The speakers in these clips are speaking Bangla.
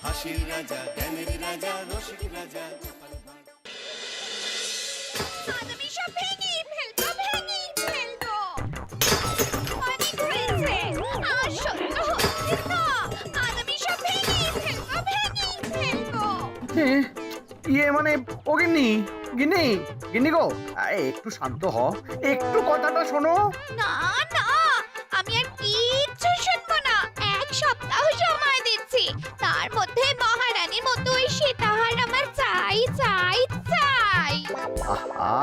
হাসির রাজা, জ্ঞানের রাজা, রসিক রাজা। আমি সব ভেঙে ফেলবো, ভেঙে ফেলবো। অনেক হয়েছে, আর সহ্য হচ্ছে না। আমি সব ভেঙে ফেলবো, ভেঙে ফেলবো। মানে ও গিন্নি, গিন্নি, গিন্নি গো, একটু শান্ত হ, একটু কথাটা শোনো। না না, আমি আর কিচ্ছু শুনবো না। এক সপ্তাহ সময় দিচ্ছি, তার মধ্যে মহারানীর মতো ওই সীতাহার আমার চাই চাই চাই। আহা,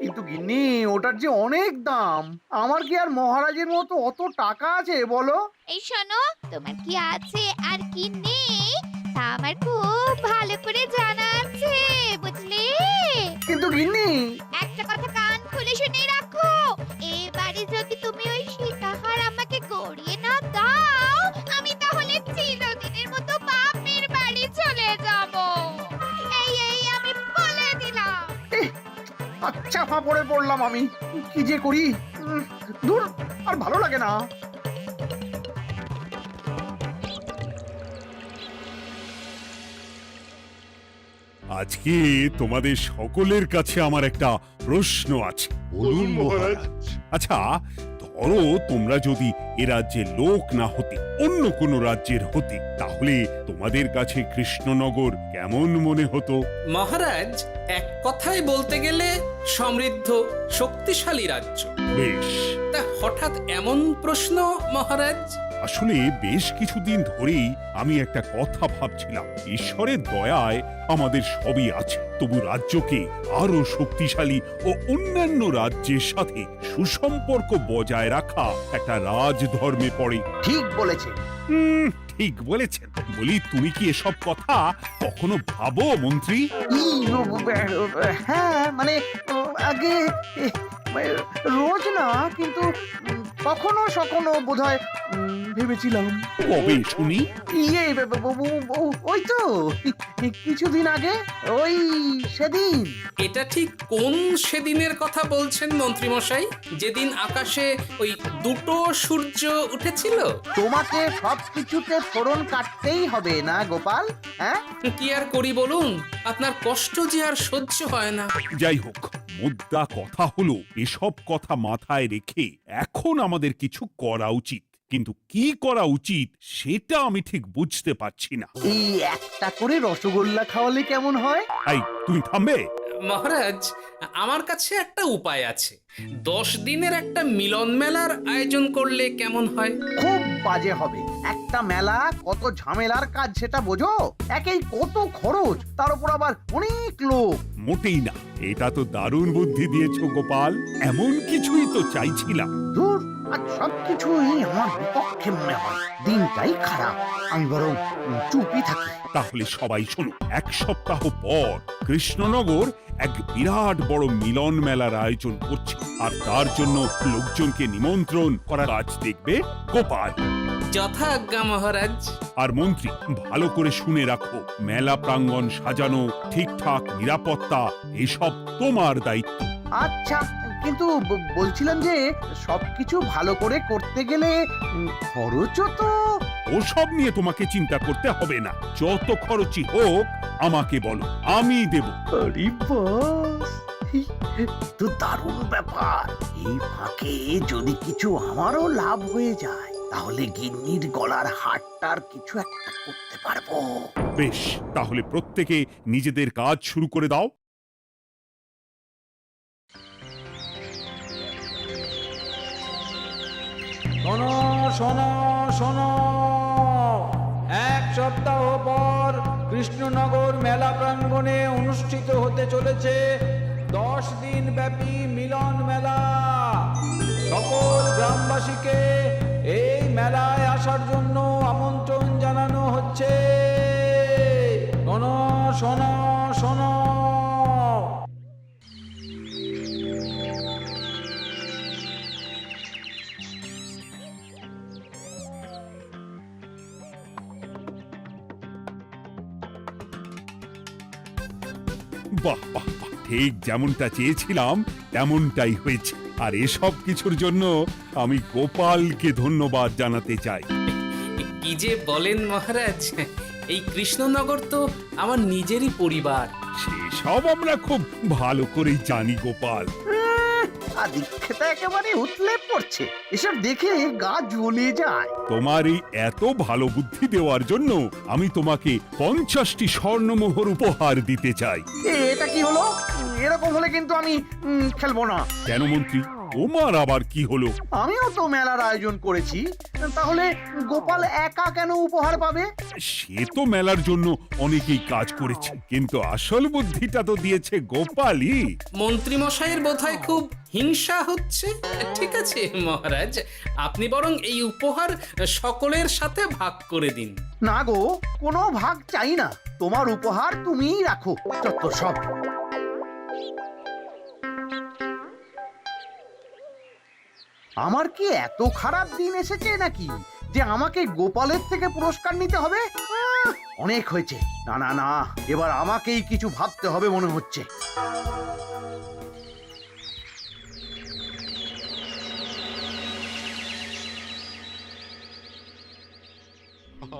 কিন্তু গিন্নি ওটার যে অনেক দাম, আমার কি আর মহারাজের মতো অত টাকা আছে বলো? এই শোনো, তোমার কি আছে আর কি নেই তা আমার খুব ভালো করে জানা আছে, বুঝলে? কিন্তু গিন্নি, একটা কথা কান খুলে শুনে রাখো, এবারে যদি তুমি ওই সীতাহার আমাকে গড়িয়ে না দাও, আমি তাহলে চিরদিনের মতো বাপের বাড়ি চলে যাব। এই আমি বলে দিলাম। আচ্ছা ফাঁপড়ে পড়লাম আমি, কি যে করি। দূর, আর ভালো লাগে না। আজকে তোমাদের সকলের কাছে আমার একটা প্রশ্ন আছে। বলুন মহারাজ। আচ্ছা, ধরো তোমরা যদি এ রাজ্যের লোক না হতে, অন্য কোন রাজ্যের হতে, তাহলে তোমাদের কাছে কৃষ্ণনগর কেমন মনে হতো? মহারাজ, এক কথায় বলতে গেলে সমৃদ্ধ শক্তিশালী রাজ্য। বেশ, তা হঠাৎ এমন প্রশ্ন মহারাজ? আসলে বেশ কিছুদিন ধরেই আমি একটা কথা ভাবছিলাম। ঈশ্বরের দয়ায় আমাদের সবই আছে, তবু রাজ্যকে আরো শক্তিশালী ও অন্যান্য রাজ্যের সাথে সুসম্পর্ক বজায় রাখা একটা রাজধর্মে পড়ে। ঠিক বলেছে। ঠিক বলেছেন। বলি, তুমি কি এসব কথা কখনো ভাবো মন্ত্রী? হ্যাঁ, মানে আগে রোজ না, কিন্তু কখনো সখনো বোধহয় ভেবেছিলাম। কবে শুনি? ওই তো কিছুদিন আগে, ওই সেদিন। এটা ঠিক কোন সেদিনের কথা বলছেন মন্ত্রী মশাই? যেদিন আকাশে ওই দুটো সূর্য উঠেছিল? তোমাকে সবকিছুতে ফোড়ন কাটতেই হবে না গোপাল, হ্যাঁ? কি আর করি বলুন, আপনার কষ্ট যে আর সহ্য হয় না। যাই হোক, মুদ্রা কথা হলো, এসব কথা মাথায় রেখে এখন আমাদের কিছু করা উচিত। কিন্তু কি করা উচিত সেটা আমি ঠিক বুঝতে পারছি না। এই একটা করে রসগোল্লা খাওয়ালে কেমন হয়? এই, তুমি থামবে? মহারাজ, আমার কাছে একটা উপায় আছে। 10 দিনের একটা মিলন মেলার আয়োজন করলে কেমন হয়? খুব বাজে হবে। একটা মেলা কত ঝামেলার কাজ সেটা বোঝো? একেই কত খরচ, তার উপর আবার অনেক লোক। মোটেই না, এটা তো দারুণ বুদ্ধি দিয়েছো গোপাল। এমন কিছুই তো চাইছিলাম। দূর, আর সবকিছুই আমার বিপক্ষে মনে হয়। দিনটাই খারাপ, আমি বরং চুপই থাকি। তাহলে সবাই শোনো, 1 সপ্তাহ পর কৃষ্ণনগর এক বিরাট বড় মিলন মেলার আয়োজন করছে, আর তার জন্য লোকজনকে নিমন্ত্রণ করার কাজ দেখবে গোপাল। যথাজ্ঞা মহারাজ। আর মন্ত্রী, ভালো করে শুনে রাখো, মেলা প্রাঙ্গণ সাজানো, ঠিকঠাক নিরাপত্তা, এসব তোমার দায়িত্ব। আচ্ছা, কিন্তু বলছিলাম যে সবকিছু ভালো করে করতে গেলে খরচও তো। ওসব নিয়ে তোমাকে চিন্তা করতে হবে না। যত খরচই হোক আমাকে বলো, আমি দেব। আরে বাস, তো দারুণ ব্যাপার। এই ফাঁকে যদি কিছু আমারও লাভ হয়ে যায়, তাহলে গিন্নির গলার হারটার কিছু একটা করতে পারবো। বেশ, তাহলে প্রত্যেকে নিজেদের কাজ শুরু করে দাও। শোনো শোনো শোনো, 1 সপ্তাহ পর কৃষ্ণনগর মেলা প্রাঙ্গণে অনুষ্ঠিত হতে চলেছে 10 দিন ব্যাপী মিলন মেলা। সকল গ্রামবাসীকে এই মেলায় আসার জন্য আমন্ত্রণ জানানো হচ্ছে। শোনো শোনো শোনো। বাহ বাহ বাহ, ঠিক যেমনটা চেয়েছিলাম তেমনটাই হয়েছে। আর এসব কিছুর জন্য আমি গোপালকে ধন্যবাদ জানাতে চাই। কি যে বলেন মহারাজ, এই কৃষ্ণনগর তো আমার নিজেরই পরিবার। সেসব আমরা খুব ভালো করেই জানি গোপাল। আদিক্ষেতা একেবারে উতলে পড়ছে, এসব দেখে গা জ্বলে যায়। তোমার এই এত ভালো বুদ্ধি দেওয়ার জন্য আমি তোমাকে 50টি স্বর্ণমোহর উপহার দিতে চাই। এটা কি হলো? এরকম হলে কিন্তু আমি খেলবো না। কেন মন্ত্রী, তোমার আবার কি হলো? আমিও তো মেলার আয়োজন করেছি, তাহলে গোপাল একা কেন উপহার পাবে? সে তো মেলার জন্য অনেকেই কাজ করেছে, কিন্তু আসল বুদ্ধিটা তো দিয়েছে গোপালই। মন্ত্রী মশাইয়ের বোধহয় খুব হিংসা হচ্ছে। ঠিক আছে মহারাজ, আপনি বরং এই উপহার সকলের সাথে ভাগ করে দিন। না গো, কোনো ভাগ চাই না, তোমার উপহার তুমিই রাখো। যত সব। আমার কি এত খারাপ দিন এসেছে নাকি যে আমাকে গোপালের থেকে পুরস্কার নিতে হবে? অনেক হয়েছে। না না না, এবার আমাকেই কিছু ভাবতে হবে মনে হচ্ছে।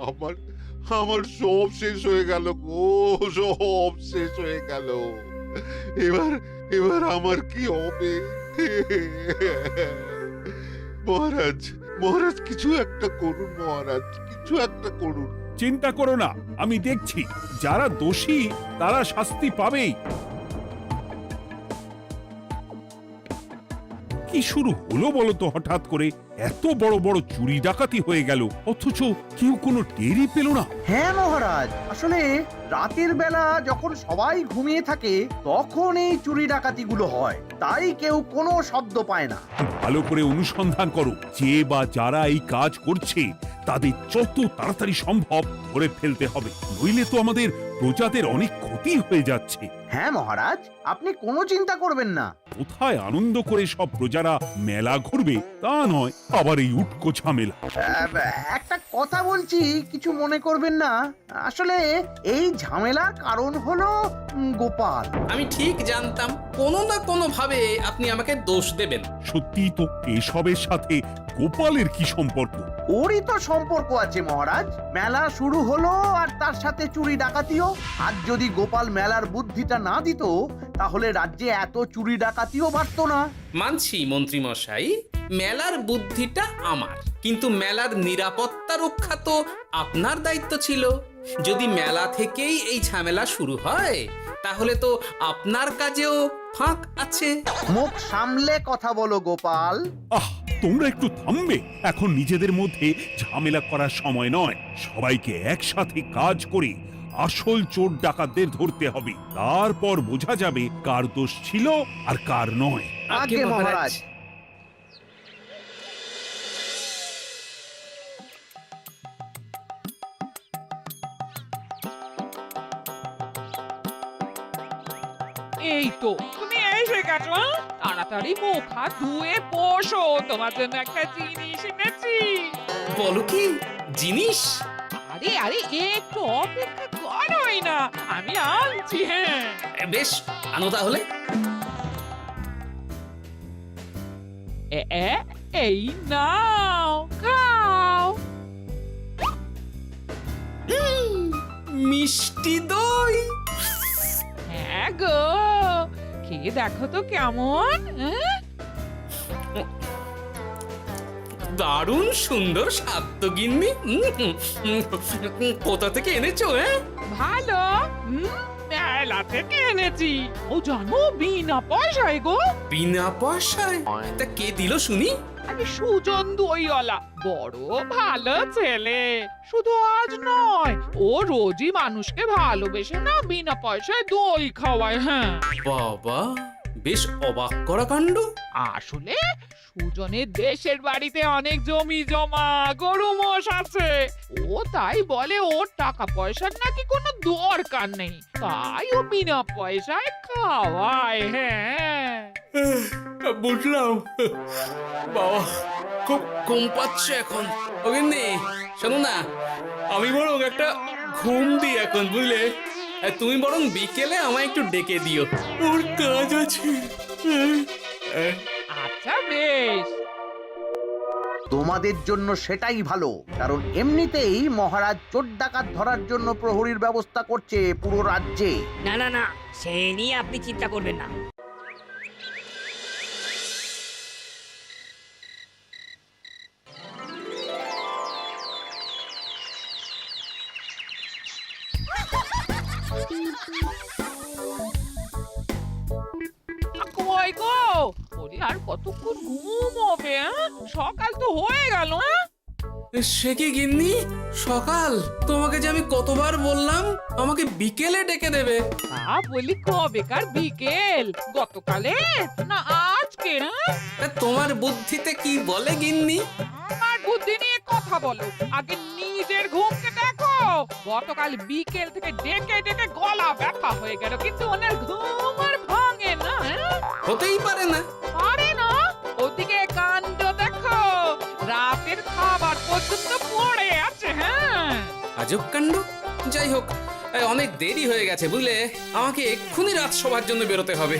আমার আমার সব শেষ হয়ে গেল গো, সব শেষ হয়ে গেল। এবার এবার আমার কি হবে? মহারাজ, মহারাজ কিছু একটা করুন, মহারাজ কিছু একটা করুন। চিন্তা করো না, আমি দেখছি যারা দোষী তারা শাস্তি পাবেই। কি শুরু হলো বলো তো হঠাৎ করে? এত বড় বড় চুরি ডাকাতি হয়ে গেল, অথচ কেউ কোনো টেরই পেল না। হ্যাঁ মহারাজ, আসলে রাতের বেলা যখন সবাই ঘুমিয়ে থাকে তখন এই চুরি ডাকাতিগুলো হয়, তাই কেউ কোনো শব্দ পায় না। ভালো করে অনুসন্ধান করো, যে বা যারা এই কাজ করছে তাদের যত তাড়াতাড়ি সম্ভব ধরে ফেলতে হবে, নইলে তো আমাদের প্রজাদের অনেক ক্ষতি হয়ে যাচ্ছে। হ্যাঁ মহারাজ, আপনি কোনো চিন্তা করবেন না। কোথায় আনন্দ করে সব প্রজারা মেলা ঘুরবে তা নয়, আবার এই উটকো ঝামেলা। একটা কথা বলছি, কিছু মনে করবেন না। আসলে এই ঝামেলার কারণ হলো গোপাল। আমি ঠিক জানতাম কোনো না কোনো ভাবে আপনি আমাকে দোষ দেবেন। সত্যি তো, এসবের সাথে গোপালের কি সম্পর্ক? ওরই তো সম্পর্ক আছে মহারাজ। মেলা শুরু হলো আর তার সাথে চুরি ডাকাতিও। আর যদি গোপাল মেলার বুদ্ধিটা না দিত তাহলে রাজ্যে এত চুরি ডাকাতিও বাড়তো না। মানছি মন্ত্রী মশাই, মেলার বুদ্ধিটা আমার, কিন্তু মেলার নিরাপত্তা রক্ষা তো আপনার দায়িত্ব ছিল। যদি মেলা থেকেই এই ঝামেলা শুরু হয় তাহলে তো আপনার কাজেও ফাঁক আছে। মুখ সামলে কথা বলো গোপাল। আহ, তোমরা একটু থামবে? এখন নিজেদের মধ্যে ঝামেলা করার সময় নয়। সবাইকে একসাথে কাজ করে আসল চোর ডাকাতদের ধরতে হবে, তারপর বোঝা যাবে কার দোষ ছিল আর কার নয়। আগে মহারাজ। এই তো তুমি এসে গেছো। তাড়াতাড়ি মুখ হাত ধুয়ে বসো, তোমার জন্য একটা জিনিস এনেছি। বলো কি জিনিস? আরে আরে একটু অপেক্ষা করোই না, আমি আনছি। হ্যাঁ বেশ, আনো তাহলে। এই নাও, খাও। মিষ্টি দই। হ্যাঁ গো, খেয়ে দেখো তো কেমন। দারুণ সুন্দর স্বাদ তো গিন্নি। কোথা থেকে এনেছো? ভালো, মেলা থেকে এনেছি। ও জানো, বিনা পয়সায় গো। বিনা পয়সায়? তা কে দিল শুনি? আরে সুজন দইওয়ালা, বড় ভালো ছেলে। শুধু আজ নয়, ও রোজই মানুষকে ভালোবেসে না বিনা পয়সায় দই খাওয়ায়। হ্যাঁ বাবা, বেশ অবাক করা কাণ্ড। আসলে সুজনের দেশের বাড়িতে অনেক জমি জমা, গরু মোষ আছে। ও তাই বলে ওর টাকা পয়সার নাকি কোনো দরকার নেই, তাই ও বিনা পয়সায় খাওয়ায়। হ্যাঁ বুঝলাম। বাবা, খুব ঘুম পাচ্ছে এখন। ও গিন্নি, শোনো না, আমি বরং একটা ঘুম দিই এখন, বুঝলে? তুমি বরং বিকেলে আমায় একটু ডেকে দিও, ওর কাজ আছে। আচ্ছা বেশ। তোমাদের জন্য সেটাই ভালো, কারণ এমনিতেই মহারাজ চোর ডাকাত ধরার জন্য প্রহরীর ব্যবস্থা করছে পুরো রাজ্যে। না না না, সে নিয়ে আপনি চিন্তা করবেন না। কই গো, ওরে আর কতক্ষণ ঘুমোবে? সকাল তো হয়ে গেল। সে কি গিন্নি, সকাল? তোমাকে যে আমি কতবার বললাম আমাকে বিকেলে ডেকে দেবে। তা বলি কবেকার বিকেল? গতকালে না আজকে? তা তোমার বুদ্ধিতে কি বলে গিন্নি? আমার বুদ্ধি নিয়ে কথা বলো, আগে নিজের ঘুমকে দেখো। গতকাল বিকেল থেকে ডেকে ডেকে গলা ব্যথা হয়ে গেল, কিন্তু ওনার ঘুম আর ভাঙে না। হতেই পারে না। পারে না? ওদিকে কাণ্ড দেখো, রাতের খাবার পর্যন্ত পড়ে আছে। হ্যাঁ, আজব কাণ্ড। যাই হোক, অনেক দেরি হয়ে গেছে বুঝলে, আমাকে এক্ষুনি রাজসভার জন্য বেরোতে হবে।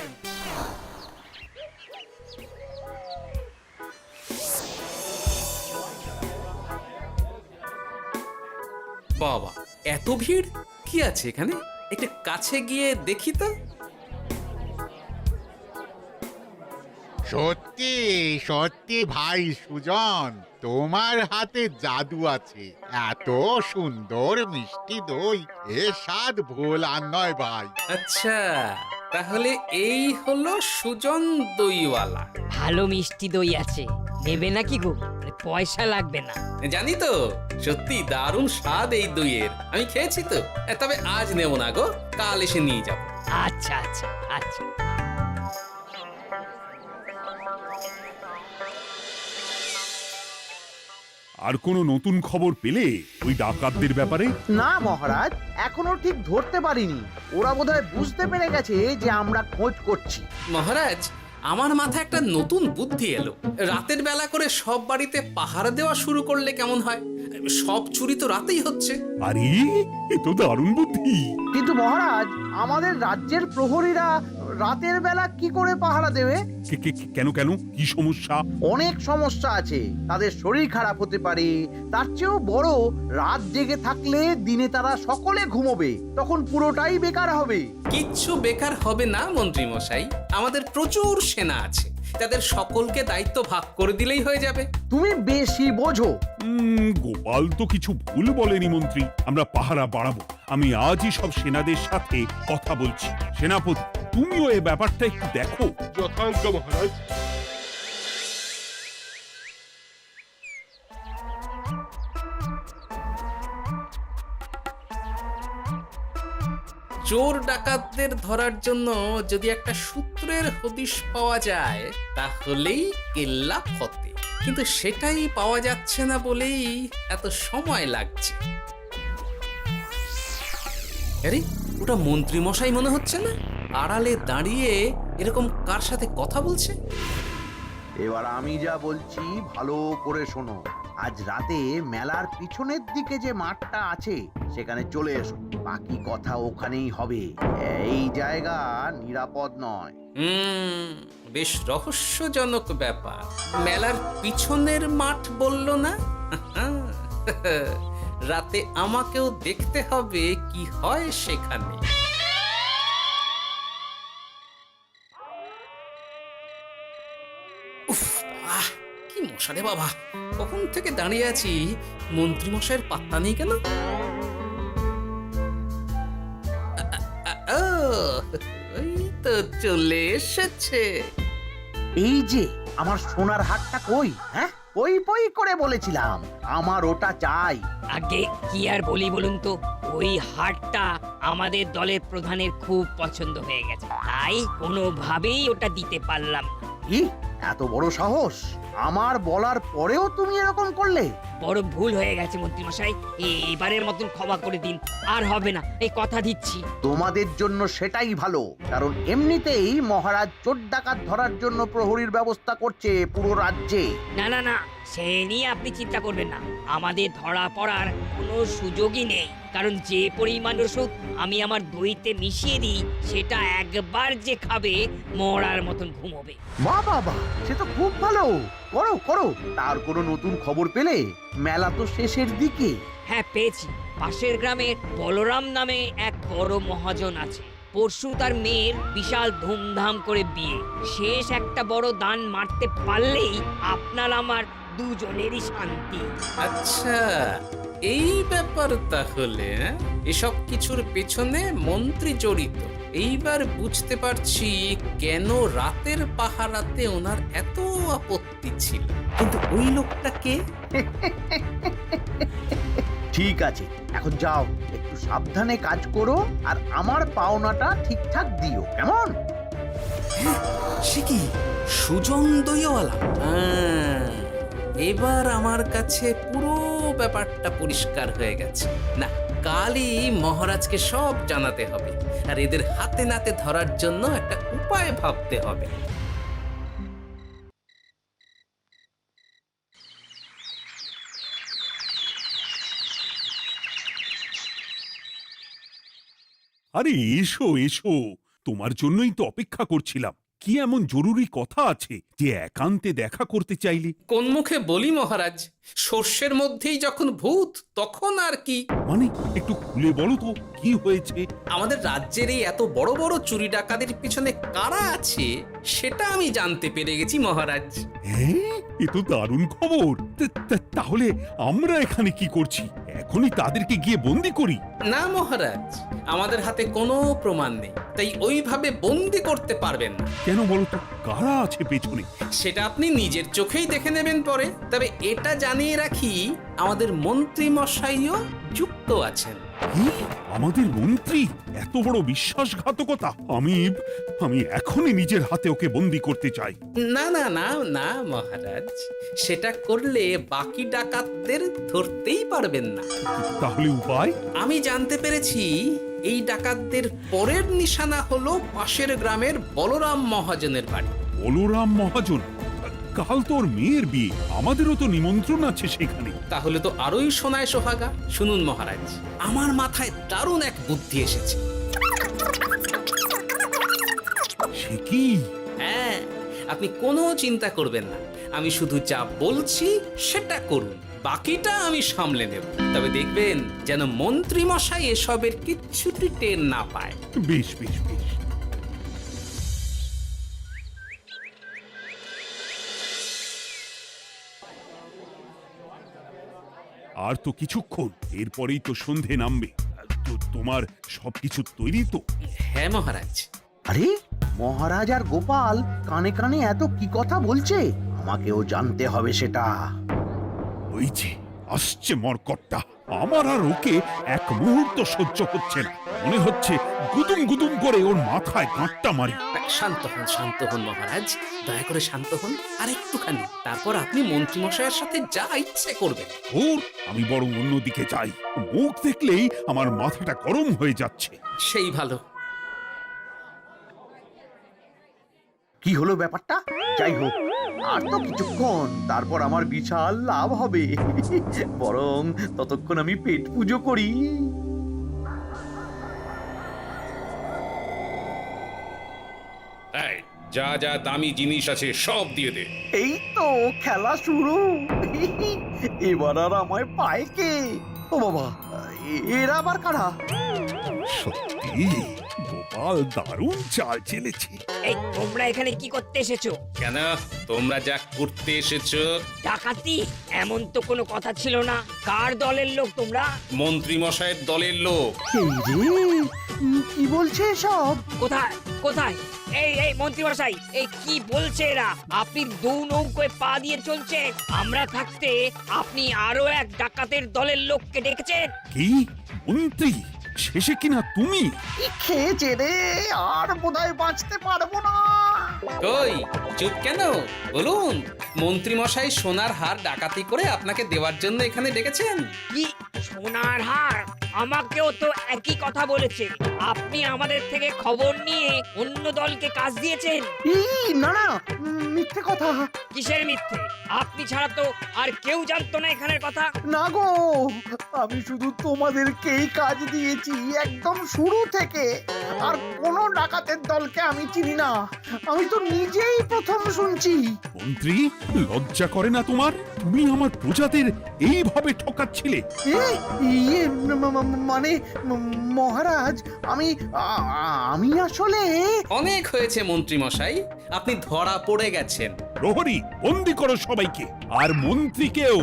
বাবা, এত ভিড় কি আছে এখানে? একটু কাছে গিয়ে দেখি তো। সত্যি সত্যি ভাই সুজন, তোমার হাতে জাদু আছে। এত সুন্দর মিষ্টি দই, এ স্বাদ ভোলার নয় ভাই। আচ্ছা, তাহলে এই হলো সুজন দইওয়ালা। ভালো মিষ্টি দই আছে, নেবে নাকি গো? পয়সা লাগবে না। জানি তো, সত্যি দারুণ স্বাদ এই দইয়ের। আমি খেয়েছি তো। তবে আজ নেব না গো, কাল এসে নিয়ে যাব। আচ্ছা আচ্ছা আচ্ছা। আর কোনো নতুন খবর পেলে ওই ডাকাতদের ব্যাপারে? না মহারাজ, এখনো ঠিক ধরতে পারিনি। ওরা বোধহয় বুঝতে পেরে গেছে যে আমরা খোঁজ করছি। মহারাজ, আমার মাথায় একটা নতুন বুদ্ধি এলো। রাতের বেলা করে সব বাড়িতে পাহারা দেওয়া শুরু করলে কেমন হয়? সব চুরি তো রাতেই হচ্ছে। আরে, এ তো দারুণ বুদ্ধি। কিন্তু মহারাজ, আমাদের রাজ্যের প্রহরীরা রাতের বেলা কি করে পাহারা দেবে? কেন কেন, কি সমস্যা? অনেক সমস্যা আছে। তাদের শরীর খারাপ হতে পারে, তার চেয়েও বড়, রাত জেগে থাকলে দিনে তারা সকলে ঘুমোবে, তখন পুরোটাই বেকার হবে। কিচ্ছু বেকার হবে না মন্ত্রী মশাই, আমাদের প্রচুর সেনা আছে, তাদের সকলকে দায়িত্ব ভাগ করে দিলেই হয়ে যাবে। তুমি বেশি বোঝো। গোপাল তো কিছু ভুল বলেনি মন্ত্রী, আমরা পাহারা বাড়াবো। আমি আজই সব সেনাদের সাথে কথা বলছি। সেনাপতি, তুমিও এই ব্যাপারটা একটু দেখো। যথাজ্ঞা মহারাজ। চোর ডাকাতদের ধরার জন্য যদি একটা সূত্রের হদিশ পাওয়া যায় তাহলেই কেল্লা ফতে, কিন্তু সেটাই পাওয়া যাচ্ছে না বলেই এত সময় লাগছে। আরে, ওটা মন্ত্রী মশাই মনে হচ্ছে না? আড়ালে দাঁড়িয়ে এরকম কার সাথে কথা বলছে? এবার আমি যা বলছি ভালো করে শোনো। আজ রাতে মেলার পিছনের দিকে যে মাঠটা আছে সেখানে চলে এসো। বাকি কথা ওখানেই হবে। এই জায়গা নিরাপদ নয়। বেশ রহস্যজনক ব্যাপার। মেলার পিছনের মাঠ বললো না? রাতে আমাকেও দেখতে হবে কি হয় সেখানে। উফ, কি মশা রে বাবা! কখন থেকে দাঁড়িয়ে আছি, মন্ত্রী মশাইয়ের পাত্তা নেই কেন? ওই তো চলে এসেছে। এই যে আমার সোনার হারটা কই? হ্যাঁ, পই পই করে বলেছিলাম আমার ওটা চাই। আগে কি আর বলি বলুন তো, ওই হারটা আমাদের দলের প্রধানের খুব পছন্দ হয়ে গেছে, তাই কোনোভাবেই ওটা দিতে পারলাম না। কি এত বড় সাহস! আমার বলার পরেও তুমি এরকম করলে? বড় ভুল হয়ে গেছে মন্ত্রী মশাই, এবারের মতন ক্ষমা করে দিন, আর হবে না, এই কথা দিচ্ছি। তোমাদের জন্য সেটাই ভালো, কারণ এমনিতেই মহারাজ চোর ডাকাত ধরার জন্য প্রহরীর ব্যবস্থা করছে পুরো রাজ্যে। না না না, সে নিয়ে আপনি চিন্তা করবেন না। আমাদের ধরা পড়ার কোনো সুযোগই নেই, কারণ যে পরিমাণ ওষুধ আমি আমার দইতে মিশিয়ে দিই সেটা একবার যে খাবে মরার মতন ঘুমোবে। বাহ বাহ বাহ, সে তো খুব ভালো। করো করো। তার কোনো নতুন খবর পেলে? মেলা তো শেষের দিকে। হ্যাঁ পেয়েছি, পাশের গ্রামের বলরাম নামে এক বড় মহাজন আছে। পরশু তার মেয়ের বিশাল ধুমধাম করে বিয়ে। শেষ একটা বড় দান মারতে পারলেই আপনার আমার দুজনেরই শান্তি। আচ্ছা, এই ব্যাপার তাহলে হ্যাঁ? এসব কিছুর পেছনে মন্ত্রী জড়িত। এইবার বুঝতে পারছি কেন রাতের পাহারাতে ওনার এত আপত্তি ছিল। কিন্তু ওই লোকটা কে? ঠিক আছে, এখন যাও, একটু সাবধানে কাজ করো আর আমার পাওনাটা ঠিকঠাক দিও, কেমন? সে কি সুজন দইওয়ালা? এবার আমার কাছে পুরো ব্যাপারটা পরিষ্কার হয়ে গেছে। না, কালই মহারাজকে সব জানাতে হবে, আর এদের হাতে নাতে ধরার জন্য একটা উপায় ভাবতে হবে। আরে এসো এসো, তোমার জন্যই তো অপেক্ষা করছিলাম। কি এমন জরুরি কথা আছে যে একান্তে দেখা করতে চাইলে? কোন মুখে বলি মহারাজ, সর্ষের মধ্যেই যখন ভূত তখন আর কি। মানে একটু খুলে বলো তো কি হয়েছে? আমাদের রাজ্যের এই এত বড় বড় চুরি ডাকাতির পিছনে কারা আছে সেটা আমি জানতে পেরে গেছি মহারাজ। হ্যাঁ, এ তো দারুণ খবর। তাহলে আমরা এখানে কি করছি? এখনই তাদেরকে গিয়ে বন্দি করি? না মহারাজ, আমাদের হাতে কোনো প্রমাণ নেই, তাই ওইভাবে বন্দি করতে পারবেন না। কেন বলো তো, কারা আছে পেছনে? সেটা আপনি নিজের চোখেই দেখে নেবেন পরে। তবে এটা জানিয়ে রাখি, আমাদের মন্ত্রী মশাইও যুক্ত আছেন। কি? আমাদের মন্ত্রী? এত বড় বিশ্বাসঘাতকতা! আমি এখনই নিজের হাতে ওকে বন্দি করতে চাই। না না না না মহারাজ, সেটা করলে বাকি ডাকাতদের ধরতেই পারবেন না। তাহলে উপায়? আমি জানতে পেরেছি এই ডাকাতদের পরের নিশানা হলো পাশের গ্রামের বলরাম মহাজনের বাড়ি। বলরাম মহাজন? কাল তোর মেয়ের বিয়ে, আমাদেরও তো নিমন্ত্রণ আছে সেখানে। তাহলে তো আরোই সোনায় সোহাগা। শুনুন মহারাজ, আমার মাথায় দারুণ এক বুদ্ধি এসেছে। সে কি? হ্যাঁ, আপনি কোনো চিন্তা করবেন না, আমি শুধু যা বলছি সেটা করুন, বাকিটা আমি সামলে নেব। তবে দেখবেন যেন মন্ত্রী মশাই এসবের কিচ্ছুটি টের না পায়। বেশ বেশ বেশ। আর তো কিছুক্ষণ, এরপরেই তো সন্ধে নামবে। তোমার সবকিছু তৈরি তো? হ্যাঁ মহারাজ। আরে, মহারাজ আর গোপাল কানে কানে এত কি কথা বলছে? আমাকেও জানতে হবে সেটা। ওই যে আসছে মরকটটা, আমার আর ওকে এক মুহূর্ত সহ্য হচ্ছে না। মনে হচ্ছে গুদুম গুদুম করে ওর মাথায় গাঁটটা মারি। শান্ত হন মহারাজ, দয়া করে শান্ত হন আর একটুখানি। তারপর আপনি মন্ত্রী মশাইয়ের সাথে যা ইচ্ছে করবেন। ওর আমি বরং অন্যদিকে যাই, মুখ দেখলেই আমার মাথাটা গরম হয়ে যাচ্ছে। সেই ভালো। কি হলো ব্যাপারটা? যাই হোক, আর তো কিছুক্ষণ, তারপর আমার বিশাল লাভ হবে। বরং ততক্ষণ আমি পেট পুজো করি। যা যা দামি জিনিস আছে সব দিয়ে দে। এই তো খেলা শুরু। এবার আর আমায় পায় কে? ও বাবা, এরা আবার কারা? সত্যি গোপাল দারুণ চাল চেলেছে। এই তোমরা এখানে কি করতে এসেছো? কেন, তোমরা যা করতে এসেছো? ডাকাতি? এমন তো কোনো কথা ছিল না। কার দলের লোক তোমরা? মন্ত্রী মশাইয়ের দলের লোক। এই রে, কি বলছে সব? কোথায় কোথায়? এই মন্ত্রী মশাই, এই কি বলছে এরা? আপনি দু নৌকোয় পা দিয়ে চলছে, আমরা থাকতে আপনি আরো এক ডাকাতের দলের লোককে ডেকেছেন। কি মন্ত্রী? শেষে কিনা তুমি? কি খেয়েছে রে, আর বোধহয় বাঁচতে পারবো না। কই, চুপ কেন? বলুন, মন্ত্রী মশাই সোনার হার ডাকাতি করে আপনাকে দেওয়ার জন্য এখানে ডেকেছেন। কি সোনার হার? আমাকেও তো একই কথা বলেছে। আপনি আমাদের থেকে খবর নিয়ে অন্য দলকে কাজ দিয়েছেন। না না, মিথ্যে কথা। কিসের মিথ্যে? আপনি ছাড়া তো আর কেউ জানতো না এখানের কথা। না গো, আমি শুধু তোমাদেরকেই কাজ দিয়েছি একদম শুরু থেকে। আর কোনো ডাকাতের দলকে আমি চিনি না। আমি তো নিজেই প্রথম শুনছি। মন্ত্রী, লজ্জা করে না তোমার? তুমি আমার প্রজাদের এইভাবে ঠকাচ্ছিলে। ইয়ে মানে মহারাজ, আমি আসলে অনেক হয়েছে মন্ত্রী মশাই, আপনি ধরা পড়ে গেছেন। প্রহরী, বন্দি করো সবাইকে, আর মন্ত্রীকেও।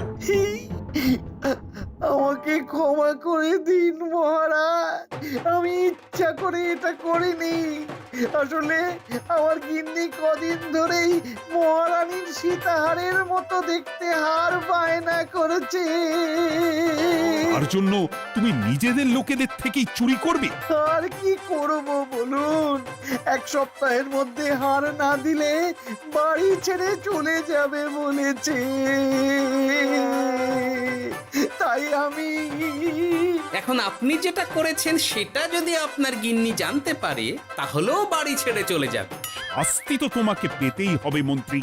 আমাকে ক্ষমা করে দিন মহারাজ, আমি ইচ্ছা করে এটা করিনি। আসলে আমার গিন্নি কদিন ধরেই মহারানীর সীতাহারের মতো দেখতে হার বায়না করেছে। তার জন্য তুমি নিজেদের লোকেদের থেকেই চুরি করবে? আর কি করব বলুন, এক সপ্তাহের মধ্যে হার না দিলে বাড়ি ছেড়ে চলে যাবে বলেছে। তাই আমি এখন আপনি যেটা করেছেন সেটা যদি আপনার গিন্নি জানতে পারে তাহলেও বাড়ি ছেড়ে চলে যাবে। শাস্তি তো তোমাকে পেতেই হবে মন্ত্রী।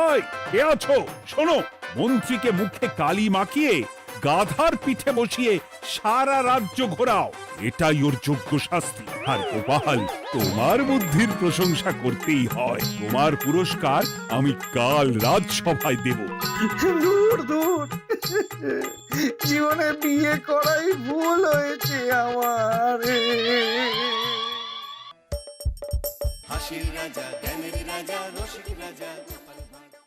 আয়, কে আছো? শোনো, মন্ত্রীকে মুখে কালি মাখিয়ে গাধার পিঠে বসিয়ে সারা রাজ্য ঘোরাও, এটাই ওর যোগ্য শাস্তি। আর গোপাল, তোমার বুদ্ধির প্রশংসা করতেই হয়। তোমার পুরস্কার আমি কাল রাজসভায় দেব। দূর দূর, জীবনে বিয়ে করাই ভুল হয়েছে আমার। হাসির রাজা